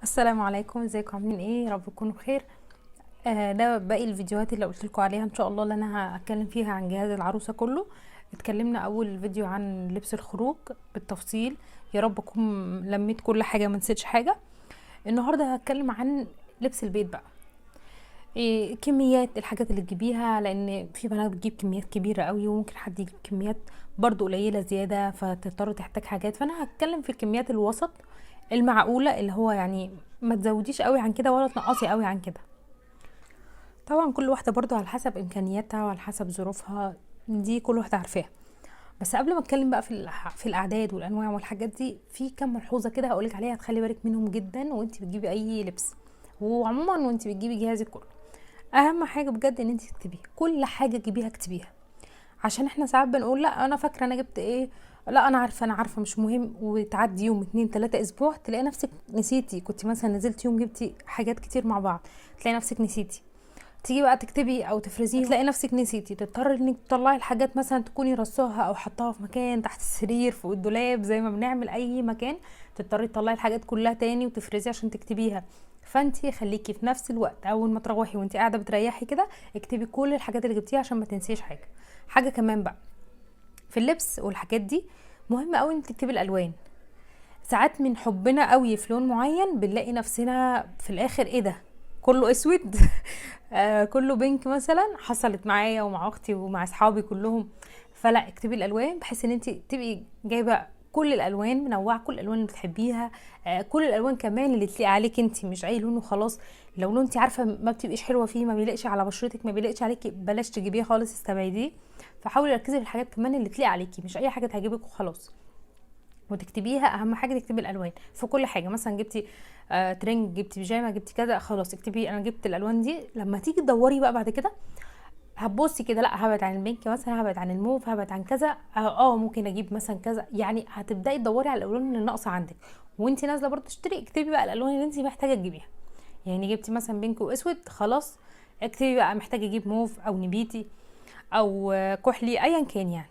السلام عليكم، ازيكم؟ عاملين ايه؟ يا رب تكونوا بخير. ده باقي الفيديوهات اللي قلت لكم عليها ان شاء الله، اللي انا هتكلم فيها عن جهاز العروسه كله. اتكلمنا اول فيديو عن لبس الخروج بالتفصيل. يا رب اكون لميت كل حاجه، ما نسيتش حاجه. النهارده هتكلم عن لبس البيت بقى. كميات الحاجات اللي تجيبيها، لان في بنات بتجيب كميات كبيره قوي، وممكن حد يجيب كميات برضو قليله زياده، فتضطر تحتاج حاجات. فانا هتكلم في الكميات الوسط المعقوله، اللي هو يعني ما تزوديش قوي عن كده ولا تنقصي قوي عن كده. طبعا كل واحده برضو على حسب امكانياتها وعلى حسب ظروفها، دي كل واحده عارفاها. بس قبل ما اتكلم بقى في الاعداد والانواع والحاجات دي، في كام ملحوظه كده هقولك عليها تخلي بالك منهم جدا وانت بتجيبي اي لبس، وعموما وانت بتجيبي جهازك كله. اهم حاجه بجد ان انت تكتبيها، كل حاجه تجيبيها اكتبيها. عشان احنا ساعات بنقول لا انا فاكره انا جبت ايه، لا انا عارفه مش مهم، وتعدي يوم اتنين تلاته اسبوع تلاقي نفسك نسيتي. كنت مثلا نزلت يوم جبتي حاجات كتير مع بعض، تلاقي نفسك نسيتي. تيجي بقى تكتبي او تفرزيها تلاقي نفسك نسيتي، تضطر انك تطلعي الحاجات، مثلا تكوني رصاها او حطاها في مكان تحت السرير، فوق الدولاب، زي ما بنعمل اي مكان. تضطري تطلعي الحاجات كلها تاني وتفرزي عشان تكتبيها. فانتي خليكي في نفس الوقت اول ما تروحي وانتي قاعده بتريحي كده، اكتبي كل الحاجات اللي جبتيها عشان ما تنسيش حاجه. حاجه كمان بقى في اللبس والحاجات دي، مهم قوي انك تكتبي الالوان. ساعات من حبنا قوي في لون معين بنلاقي نفسنا في الاخر ايه ده، كله اسود. كله بينك مثلا. حصلت معايا ومع اختي ومع اصحابي كلهم. فلا، اكتبي الالوان بحيث ان انت تبقي جايبه كل الالوان، منوعه كل الالوان اللي بتحبيها. كل الالوان كمان اللي تليق عليك انت، مش اي لون وخلاص. لو لون انت عارفه ما بتبقيش حلوه فيه، ما بيليقش على بشرتك، ما بيليقش عليكي، بلاش تجيبيه خالص، استبعديه. فحاولي ركزي في الحاجات كمان اللي تليق عليكي، مش اي حاجه تعجبك وخلاص. وتكتبيها، اهم حاجه تكتبي الالوان في كل حاجه. مثلا جبتي ترنج، جبتي بيجامه، جبتي كذا، خلاص اكتبي انا جبت الالوان دي. لما تيجي تدوري بقى بعد كده، هتبصي كده، لا هبعد عن البينك مثلا، هبعد عن الموف، هبعد عن كذا، ممكن اجيب مثلا كذا. يعني هتبداي تدوري على الالوان اللي ناقصه عندك. وانت نازله برضه تشتري، اكتبي بقى الالوان اللي انت محتاجه تجيبيها. يعني جبتي مثلا بينك واسود، خلاص اكتبي بقى محتاجه اجيب موف او نبيتي او كحلي، ايا كان يعني.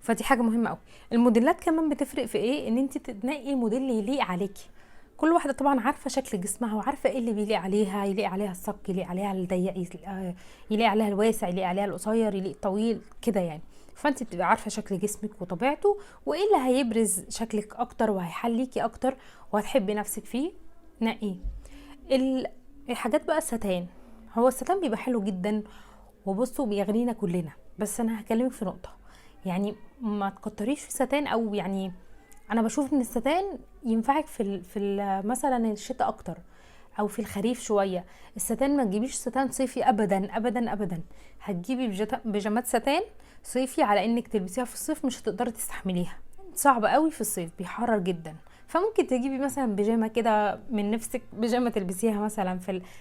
فدي حاجه مهمه قوي. الموديلات كمان بتفرق في ايه، ان انت تنقي موديل يليق عليكي. كل واحده طبعا عارفه شكل جسمها، وعارفه ايه اللي بيليق عليها. يليق عليها الصك، يليق عليها الضيق، يليق عليها الواسع، يليق عليها القصير، يليق طويل كده يعني. فانت بتبقى عارفه شكل جسمك وطبيعته، وايه اللي هيبرز شكلك اكتر وهيحليكي اكتر وهتحبي نفسك فيه. نقيه. ال- الحاجات بقى الستان. هو الستان بيبقى حلو جدا، وبصوا بيغنينا كلنا. بس انا هكلمك في نقطه، يعني ما تكتريش في الستان، او يعني انا بشوف ان الستان ينفعك مثلا الشتاء اكتر، او في الخريف شويه. الستان ما تجيبيش ستان صيفي ابدا ابدا ابدا. هتجيبي بيجامات ستان صيفي على انك تلبسيها في الصيف، مش هتقدري تستحمليها، صعب قوي في الصيف، بيحرر جدا. فممكن تجيبي مثلا بيجامه كده من نفسك، بيجامه تلبسيها مثلا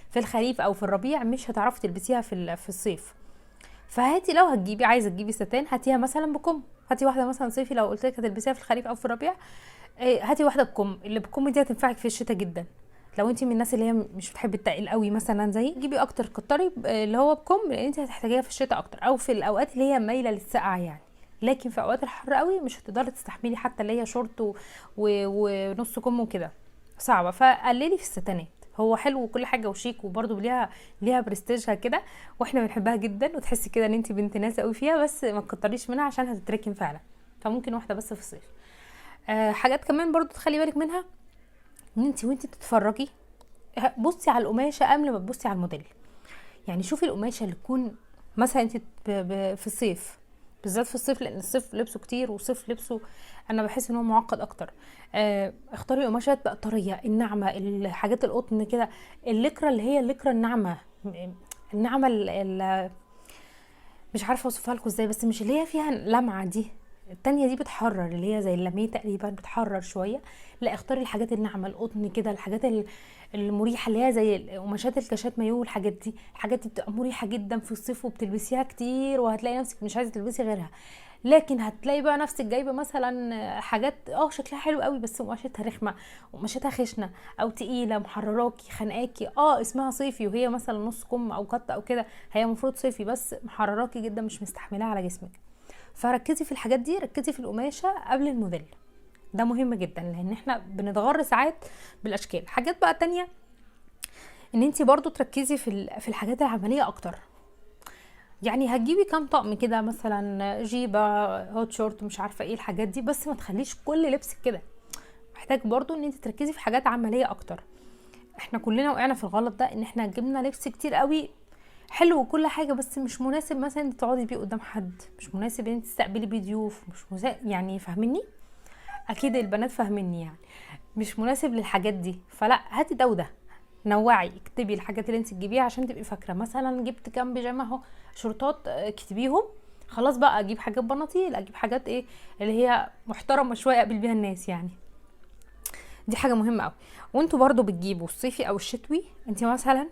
في الخريف او في الربيع، مش هتعرفي تلبسيها في الصيف. فهاتي، لو هتجيبي عايزه تجيبي ستان، هاتيها مثلا بكم. هاتي واحده مثلا صيفي، لو قلت لك هتلبسيها في الخريف او في الربيع، هاتي واحده بكم. اللي بكم دي هتنفعك في الشتاء جدا. لو انت من الناس اللي هي مش بتحب التقيل قوي مثلا زي، جيبي اكتر، كتري اللي هو بكم، لان انت هتحتاجيها في الشتاء اكتر، او في الاوقات اللي هي مايله للسقعه يعني. لكن في اوقات الحر قوي مش هتقدري تستحملي، حتى اللي هي شورت ونص كم وكده، صعبه. فقللي في الستانات. هو حلو وكل حاجه وشيك، وبرده ليها برستيجها كده، واحنا بنحبها جدا، وتحسي كده ان انت بنت ناس قوي فيها. بس ما تكتريش منها عشان هتتركن فعلا. فممكن واحده بس في الصيف. حاجات كمان برضو تخلي بالك منها، ان انت وانت بتتفرجي بصي على القماشه قبل ما تبصي على الموديل. يعني شوفي القماشه اللي تكون، مثلا انت في الصيف، بالذات في الصيف، لان الصيف لبسه كتير، والصيف لبسه انا بحس ان هو معقد اكتر. اختاري قماشات بقى طريه، الناعمه، الحاجات القطن كده، الليكرا اللي هي الليكرا الناعمه، الناعمه مش عارفه اوصفها لكم ازاي، بس مش اللي هي فيها لمعه دي. التانية دي بتحرر، اللي هي زي اللاميه تقريبا، بتحرر شويه. لا، اختاري الحاجات الناعمه، القطن كده، الحاجات المريحه، اللي هي زي قماشات الكاشات مايو والحاجات دي. الحاجات دي بتبقى مريحه جدا في الصيف، وبتلبسيها كتير، وهتلاقي نفسك مش عايزه تلبسي غيرها. لكن هتلاقي بقى نفسك جايبه مثلا حاجات شكلها حلو قوي، بس قماشتها رخمه، قماشتها خشنه، او تقيله، محرراكي، خانقاكي. اسمها صيفي، وهي مثلا نص كم او قط او كده، هي المفروض صيفي، بس محرراكي جدا، مش مستحملاها على جسمك. فركزي في الحاجات دي، ركزي في القماشه قبل الموديل. ده مهم جدا لان احنا بنتغر ساعات بالاشكال. حاجات بقى تانية ان انتي برضو تركزي في الحاجات العملية اكتر. يعني هتجيبي كام طقم كده، مثلا جيبه، هوت شورت، مش عارفه ايه الحاجات دي، بس ما تخليش كل لبسك كده. محتاج برضو ان انت تركزي في حاجات عمليه اكتر. احنا كلنا وقعنا في الغلط ده، ان احنا جبنا لبس كتير قوي حلو وكل حاجه، بس مش مناسب مثلا انت تقعدي بيه قدام حد، مش مناسب ان انت تستقبلي بيه ضيوف، مش مناسب، يعني فاهميني؟ اكيد البنات فاهميني يعني. مش مناسب للحاجات دي، فلا هاتي ده وده، نوعي، اكتبي الحاجات اللي انت تجيبيها عشان تبقي فاكره. مثلا جبت كام بيجامه اهو، شورتات، اكتبيهم. خلاص بقى اجيب حاجات بناطيل، اجيب حاجات ايه اللي هي محترمه شويه اقابل بيها الناس يعني. دي حاجه مهمه قوي. وانتوا برضو بتجيبوا الصيفي او الشتوي، انت مثلا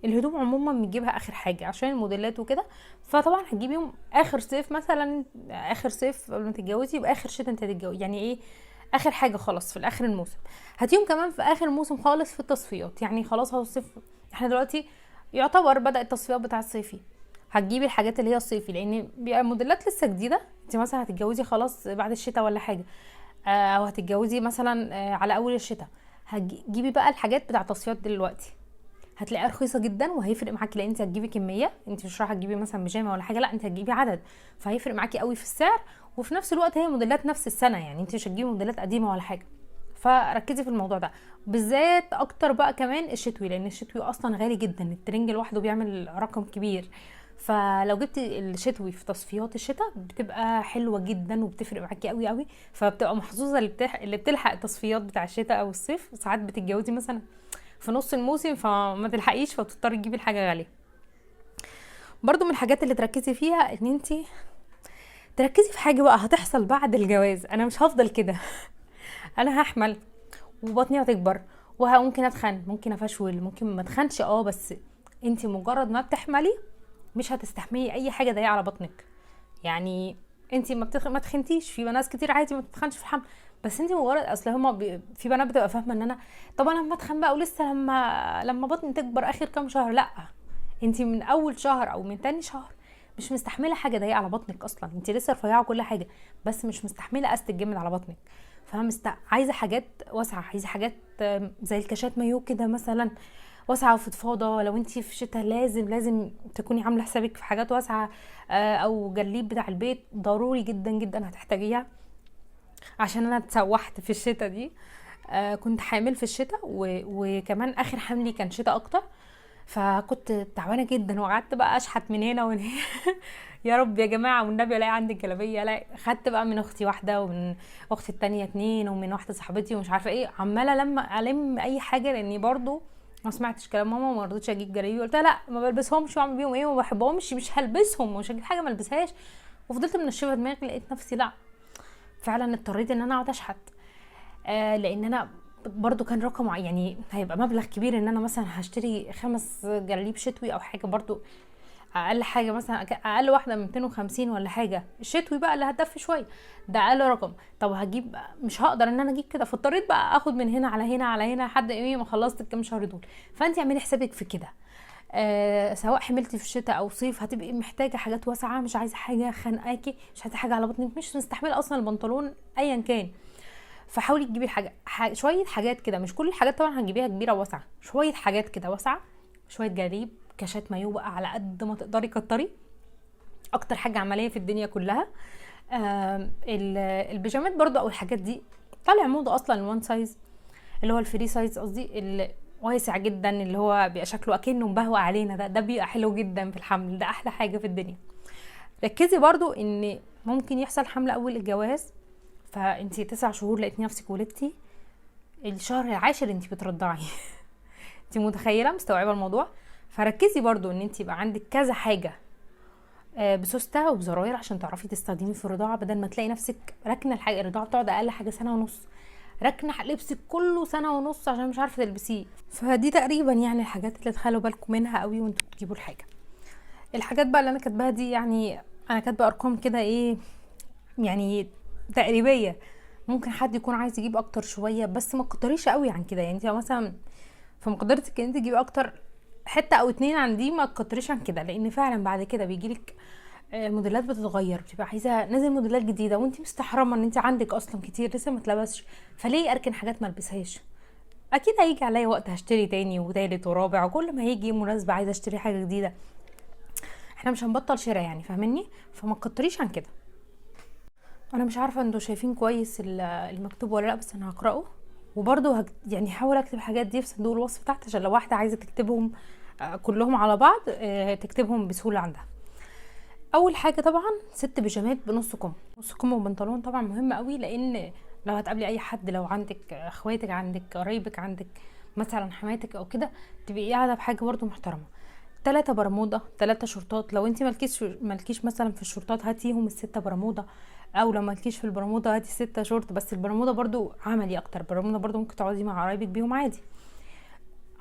الهدوم عموما بنجيبها اخر حاجه عشان الموديلات وكده، فطبعا هتجيبيهم اخر صيف. مثلا اخر صيف قبل ما تتجوزي يبقى اخر شتاء انت هتتجوزي، يعني ايه اخر حاجه خلاص في اخر الموسم. هاتيهم كمان في اخر موسم خالص في التصفيات، يعني خلاص هو الصيف، احنا دلوقتي يعتبر بدأ التصفيات بتاع الصيفي. هتجيبي الحاجات اللي هي الصيفي لان بيبقى موديلات لسه جديده. انت مثلا هتتجوزي خلاص بعد الشتاء ولا حاجه، او هتتجوزي مثلا على اول الشتاء، هتجيبي بقى الحاجات بتاع التصفيات دلوقتي. هتلاقيها رخيصه جدا وهيفرق معاكي، لان انت هتجيبي كميه، انت مش رايحه تجيبي مثلا بيجامه ولا حاجه، لا انت هتجيبي عدد، فهيفرق معاكي قوي في السعر. وفي نفس الوقت هي موديلات نفس السنه، يعني انت مش هتجيبي موديلات قديمه ولا حاجه. فركزي في الموضوع ده بالذات اكتر بقى كمان الشتوي، لان الشتوي اصلا غالي جدا، الترنج لوحده بيعمل رقم كبير. فلو جبتي الشتوي في تصفيات الشتاء بتبقى حلوه جدا وبتفرق معاكي قوي قوي. فبتبقى محظوظه اللي بتلحق التصفيات بتاع الشتاء او الصيف. ساعات بتتجوزي مثلا في نص الموسم فما تلحقيش، فتضطري تجيبي الحاجه غاليه. برضو من الحاجات اللي تركزي فيها ان انتي تركزي في حاجه بقى هتحصل بعد الجواز. انا مش هفضل كده انا هحمل وبطني هتكبر وممكن اتخن، ممكن افشول، ممكن ما اتخنش، بس انتي مجرد ما بتحملي مش هتستحملي اي حاجه ضيقه على بطنك. يعني انتي ما تخنتيش، في ناس كتير عادي ما بتتخنش في الحمل، بس انتي مجرد اصل هما في بنات بتبقى فاهمه ان انا طبعا لما اتخن بقى ولسه لما بطني تكبر اخر كام شهر. لا، انتي من اول شهر او من تاني شهر مش مستحمله حاجه ضيقه على بطنك اصلا، انتي لسه رفيعه كل حاجه بس مش مستحمله قست الجامد على بطنك. عايزه حاجات واسعه، عايزه حاجات زي الكاشات مايو كده مثلا، واسعه وفضفاضه. لو انتي في شتاء لازم تكوني عامله حسابك في حاجات واسعه، او جليب بتاع البيت ضروري جدا جدا هتحتاجيها. عشان انا اتسوحت في الشتاء دي، كنت حامل في الشتاء وكمان اخر حملي كان شتاء اكتر، فكنت تعبانه جدا وقعدت بقى اشحت من هنا ومن هنا يا رب يا جماعه والنبي الاقي عندي جلابيه. لا، خدت بقى من اختي واحده ومن اختي التانية 2 ومن واحده صاحبتي ومش عارفه ايه، عماله لما الم اي حاجه لاني برضو ما سمعتش كلام ماما وما رضيتش اجيب جلابيه. قلت لا ما بلبسهمش واعمل بيهم ايه، وما بحبهمش، مش هلبسهم ومش هجيب حاجه ما البسهاش. وفضلت منشفه دماغي، لقيت نفسي لا فعلا اضطريت ان انا اقعد اشحت. لان انا برضو كان رقم يعني هيبقى مبلغ كبير ان انا مثلا هشتري 5 جلاليب شتوي او حاجه. برضو اقل حاجه مثلا اقل واحده من 250 ولا حاجه، الشتوي بقى اللي هتدفي شويه، ده اقل رقم. طب هجيب، مش هقدر ان انا اجيب كده، فاضطريت بقى اخد من هنا على هنا على هنا لحد ايه ما خلصت الكام شهر دول. فانت اعملي حسابك في كده. سواء حملتي في الشتاء او صيف هتبقي محتاجه حاجات واسعه، مش عايزه حاجه خانقاكي، مش عايزه حاجه على بطنك، مش مستحمله اصلا البنطلون ايا كان. فحاولي تجيبي شويه حاجات كده، مش كل الحاجات طبعا هتجيبيها كبيره واسعه، شويه حاجات كده واسعه، شويه جليب، كاشات مايو بقى على قد ما تقدري كتري. اكتر حاجه عمليه في الدنيا كلها. البيجامات برضو او الحاجات دي طالع موضه اصلا الوان سايز، اللي هو الفري سايز قصدي، واسع جدا، اللي هو بيبقى شكله اكنه مبهوأ علينا، ده بيبقى حلو جدا في الحمل، ده احلى حاجه في الدنيا. ركزي برضو ان ممكن يحصل حمل اول الجواز، فانتي 9 شهور لقيتي نفسك ولدتي، الشهر العاشر انتي بترضعي انتي متخيله مستوعبه الموضوع. فركزي برضو ان انتي يبقى عندك كذا حاجه بسوسته وبزراير عشان تعرفي تستخدمي في الرضاعه، بدل ما تلاقي نفسك راكنه الحاجه. الرضاعه بتقعد اقل حاجه 1.5 سنة، راكنه لبسك كله 1.5 سنة عشان مش عارفه تلبسيه. فدي تقريبا يعني الحاجات اللي تخلوا بالكم منها قوي وانتوا بتجيبوا الحاجه. الحاجات بقى اللي انا كاتباها دي يعني انا كاتبه ارقام كده ايه يعني تقريبيه، ممكن حد يكون عايز يجيب اكتر شويه بس ما تكتريش قوي عن كده. يعني انت مثلا في مقدرتك ان انت تجيبي اكتر حته او 2 عن دي، ما تكتريش عن كده، لان فعلا بعد كده بيجيلك موديلات بتتغير، بتبقى عايزه نازل موديلات جديده وانت مستحرمه ان انت عندك اصلا كتير لسه ما اتلبسش، فليه اركن حاجات ما البسهاش؟ اكيد هيجي عليا وقت هشتري تاني وتالت ورابع، وكل ما هيجي مناسبه عايزه اشتري حاجه جديده. احنا مش هنبطل شراء يعني، فاهمني؟ فما تكتريش عن كده. انا مش عارفه انتوا شايفين كويس المكتوب ولا لا، بس انا هقراه. وبرضه يعني هحاول اكتب الحاجات دي في صندوق الوصف تحت، عشان لو واحده عايزه تكتبهم كلهم على بعض تكتبهم بسهوله عندها. اول حاجه طبعا ست بيجامات بنص كم، نص كم وبنطلون طبعا مهم قوي، لان لو هتقابلي اي حد، لو عندك اخواتك، عندك قرايبك، عندك مثلا حماتك او كده، تبقي قاعده بحاجه برضو محترمه. 3 برمودا، 3 شورتات، لو انت مالكيش مثلا في الشورتات هاتيهم الستة برمودا، او لو مالكيش في البرمودا هاتي 6 شورت. بس البرمودا برضو عملي اكتر، البرمودا برضو ممكن تقعدي مع قرايبك بيهم عادي.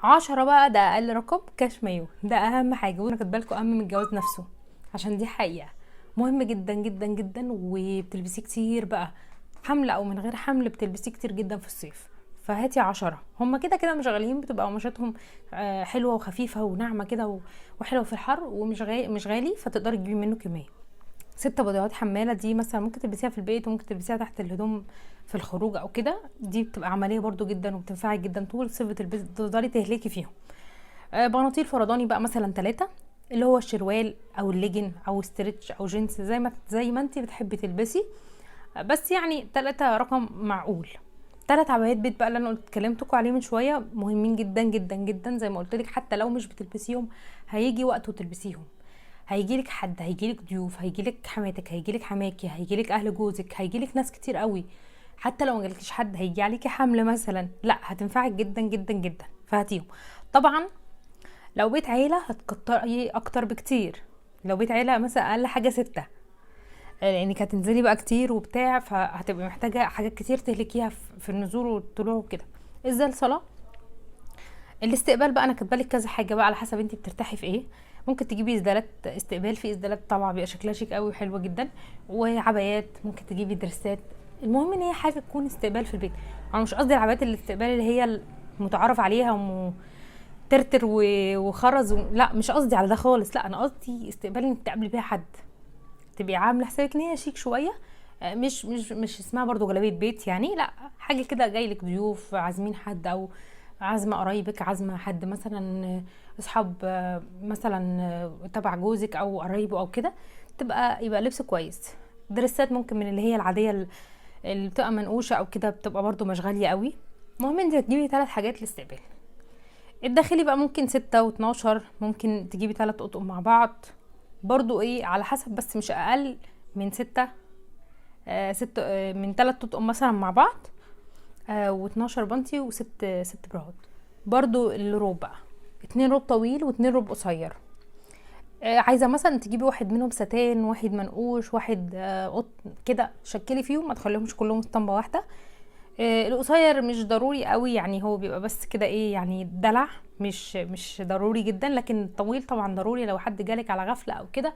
10 بقى ده اقل رقم، كاش مايو، ده اهم حاجه، وانا كاتبه لكم اهم من الجواز نفسه، عشان دي حقيقه مهم جدا جدا جدا، وبتلبسيه كتير بقى، حمل او من غير حمل بتلبسيه كتير جدا في الصيف. فهاتي 10، هما كده كده مش غاليين، بتبقى قماشاتهم حلوه وخفيفه وناعمه كده وحلوه في الحر، ومش مش غالي، فتقدري تجيبي منه كميه. 6 بيضات حماله، دي مثلا ممكن تلبسيها في البيت وممكن تلبسيها تحت الهدوم في الخروج او كده، دي بتبقى عمليه برضو جدا وبتنفعك جدا طول الصيف، تقدري تهلكي فيهم. بناطيل فرداني بقى مثلا 3، اللي هو الشروال او الليجن او ستريتش او جينز، زي ما انت بتحبي تلبسي، بس يعني 3 رقم معقول. 3 عبايات بيت بقى اللي انا اتكلمتكم عليه من شويه، مهمين جدا جدا جدا، زي ما قلت لك، حتى لو مش بتلبسيهم هيجي وقت وتلبسيهم. هيجيلك حد، هيجيلك ضيوف، هيجيلك حماتك، هيجيلك حماكي، هيجيلك اهل جوزك، هيجيلك ناس كتير قوي. حتى لو ما جالكيش حد، هيجي عليكي حمل مثلا، لا هتنفعك جدا جدا جدا، فهاتيهم. طبعا لو بيت عيله هتكتري اكتر بكتير، لو بيت عيله مثلا اقل حاجه 6، لانك هتنزلي بقى كتير وبتاع، فهتبقي محتاجه حاجات كتير تهلكيها في النزول والطلوع وكده. ازاي الصلاه. الاستقبال بقى انا كاتبالك كذا حاجه بقى على حسب انت بترتاحي في ايه. ممكن تجيبي اسدالات استقبال، في اسدالات طبعا بيبقى شكلها شيك قوي وحلوه جدا، وعبايات، ممكن تجيبي دريسات. المهم ان هي حاجه تكون استقبال في البيت. انا مش قصدي العبايات الاستقبال اللي هي المتعارف عليها ترتر وخرز لا، مش قصدي على ده خالص، لا انا قصدي استقبال انك تقابلي بيها حد، تبقي عامله حسابك ان هي شيك شويه. مش اسمها برضو جلابيه بيت يعني، لا، حاجه كده جايلك ضيوف، عازمين حد، او عازمه قرايبك، عازمه حد مثلا اصحاب مثلا تبع جوزك او قرايبه او كده، يبقى لبس كويس. دريسات ممكن من اللي هي العاديه اللي بتبقى منقوشه او كده، بتبقى برضو مش غاليه قوي. المهم انت تجيبي 3 حاجات للاستقبال. الداخلي بقى ممكن 6 و12، ممكن تجيبي 3 اطقم مع بعض، برضو ايه على حسب، بس مش اقل من 6. من 3 اطقم مثلا مع بعض، و12 بنطي ست براهات. برضو الروب بقى 2 روب طويل و2 روب قصير. عايزه مثلا تجيبي واحد منهم ستان، واحد منقوش، واحد قطن كده، شكلي فيهم، ما تخليهمش كلهم اسطمبه واحده. القصير مش ضروري قوي يعني، هو بيبقى بس كده ايه يعني دلع، مش ضروري جدا، لكن الطويل طبعا ضروري لو حد جالك على غفله او كده،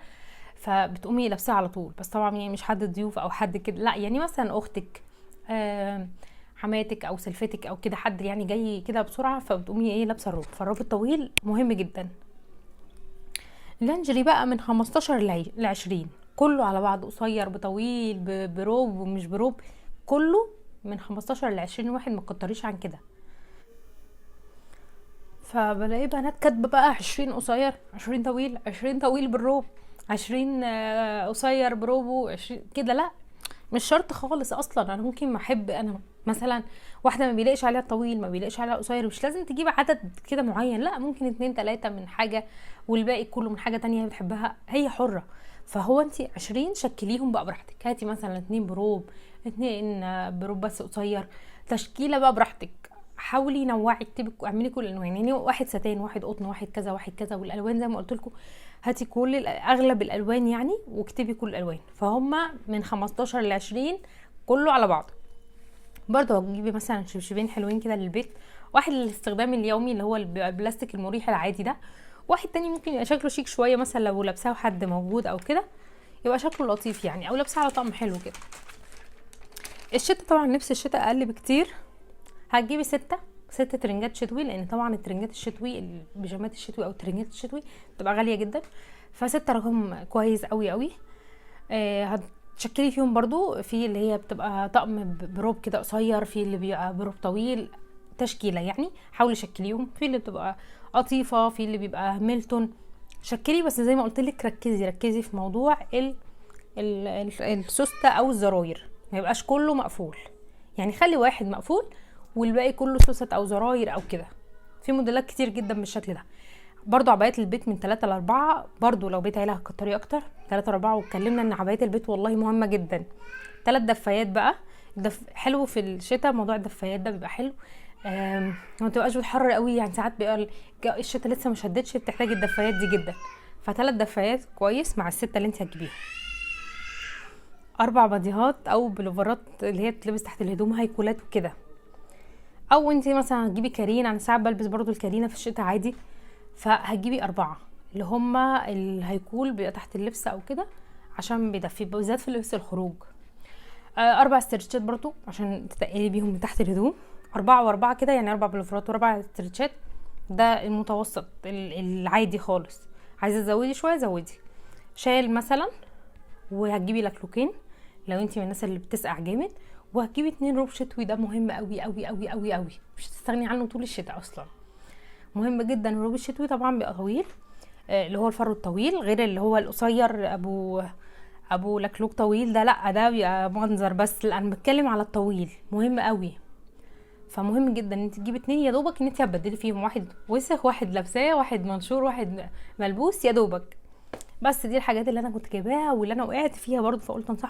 فبتقومي لابساه على طول. بس طبعا يعني مش حد ضيوف او حد كده، لا يعني مثلا اختك، حماتك او سلفتك او كده، حد يعني جاي كده بسرعه، فبتقومي ايه لابسه الروب. فالروب الطويل مهم جدا. اللانجري بقى من 15 ل 20، كله على بعض، قصير بطويل بروب ومش بروب، كله من 15 ل 20 واحد، ما تكتريش عن كده. فبلاقي بنات كاتبه بقى 20 قصير، 20 طويل، 20 طويل بالروب، 20 قصير بروبه، 20 كده، لا مش شرط خالص اصلا. انا ممكن ما احب انا مثلا واحده ما بيلاقيش عليها طويل، ما بيلاقيش عليها قصير، مش لازم تجيب عدد كده معين، لا ممكن 2 3 من حاجه والباقي كله من حاجه تانية بتحبها، هي حره. فهو انت 20 شكليهم بقى براحتك، هاتي مثلا 2 بروب، 2 بروب بس قصير، تشكيله بقى براحتك. حاولي نوعي، اكتبي، اعملي كل الالوان، يعني واحد ستان، واحد قطن، واحد كذا، واحد كذا، والالوان زي ما قلت لكم، هاتي كل اغلب الالوان يعني، واكتبي كل الالوان. فهم من 15 ل 20 كله على بعض. برضه هتجيبي مثلا شبشبين حلوين كده للبيت، واحد للاستخدام اليومي اللي هو البلاستيك المريح العادي ده، واحد تاني ممكن يبقى شكله شيك شويه، مثلا لو لابساه حد موجود او كده يبقى شكله لطيف يعني، او لابساه على طقم حلو كده. الشتا طبعا لبس الشتا اقل بكتير، هتجيبي 6 ترنجات شتوي، لان طبعا الترنجات الشتوي، البيجامات الشتوي او الترنجات الشتوي بتبقى غاليه جدا. ف6 رقم كويس قوي قوي. هتشكلي فيهم برضو في اللي هي بتبقى طقم بروب كده قصير، في اللي بيبقى بروب طويل، تشكيله يعني. حاولي شكليهم، في اللي بتبقى قطيفه، في اللي بيبقى ميلتون. شكلي بس زي ما قلت لك ركزي في موضوع السوسته او الزراير، ما يبقاش كله مقفول، يعني خلي واحد مقفول والباقي كله سوست او زراير او كده. في موديلات كتير جدا بالشكل ده. برضو عبايات البيت من 3 ل4، برضو لو بيت عيله هتكتري اكتر 3 ل4. واتكلمنا ان عبايات البيت والله مهمه جدا. 3 دفايات بقى، حلو في الشتاء موضوع الدفايات ده بيبقى حلو. ما تبقاش بتحرر قوي، يعني ساعات بيبقى الشتاء لسه ما شدتش، بتحتاجي الدفايات دي جدا. ف3 دفايات كويس مع ال6 اللي انت هتجيبيها. 4 بديهات او بلوفرات اللي هي بتلبس تحت الهدوم، هيكولات وكده. او انت مثلا هتجيبي كارين، انا ساعات بلبس برضو الكارينه في الشتاء عادي، فهتجيبي 4 اللي هما الهيكول بيبقى تحت اللبس او كده عشان بيدفي بالذات في لبس الخروج. 4 استرتشات برضو عشان تتقلي بيهم من تحت الهدوم. 4 و4 كده، يعني 4 بلوفرات و4 استرتشات، ده المتوسط العادي خالص. عايزه تزودي شويه زودي. شال مثلا، وهتجيبي لكلوكين لو انت من الناس اللي بتسقع جامد، وهتجيبي 2 روب شتوي، ده مهم قوي قوي قوي قوي قوي، مش هتستغني عنه طول الشتاء اصلا، مهم جدا. الروب الشتوي طبعا بيبقى طويل، اللي هو الفرو الطويل، غير اللي هو القصير ابو لكلوك طويل ده، لا ده بيبقى منظر بس. لا انا بتكلم على الطويل، مهم قوي. فمهم جدا ان انت تجيبي 2 يا دوبك، ان انت هتبدلي فيهم، واحد وسخ واحد لابساه، واحد منشور واحد ملبوس يا دوبك. بس دي الحاجات اللي انا كنت جايباها واللي انا وقعت فيها برضو، فقلت انصح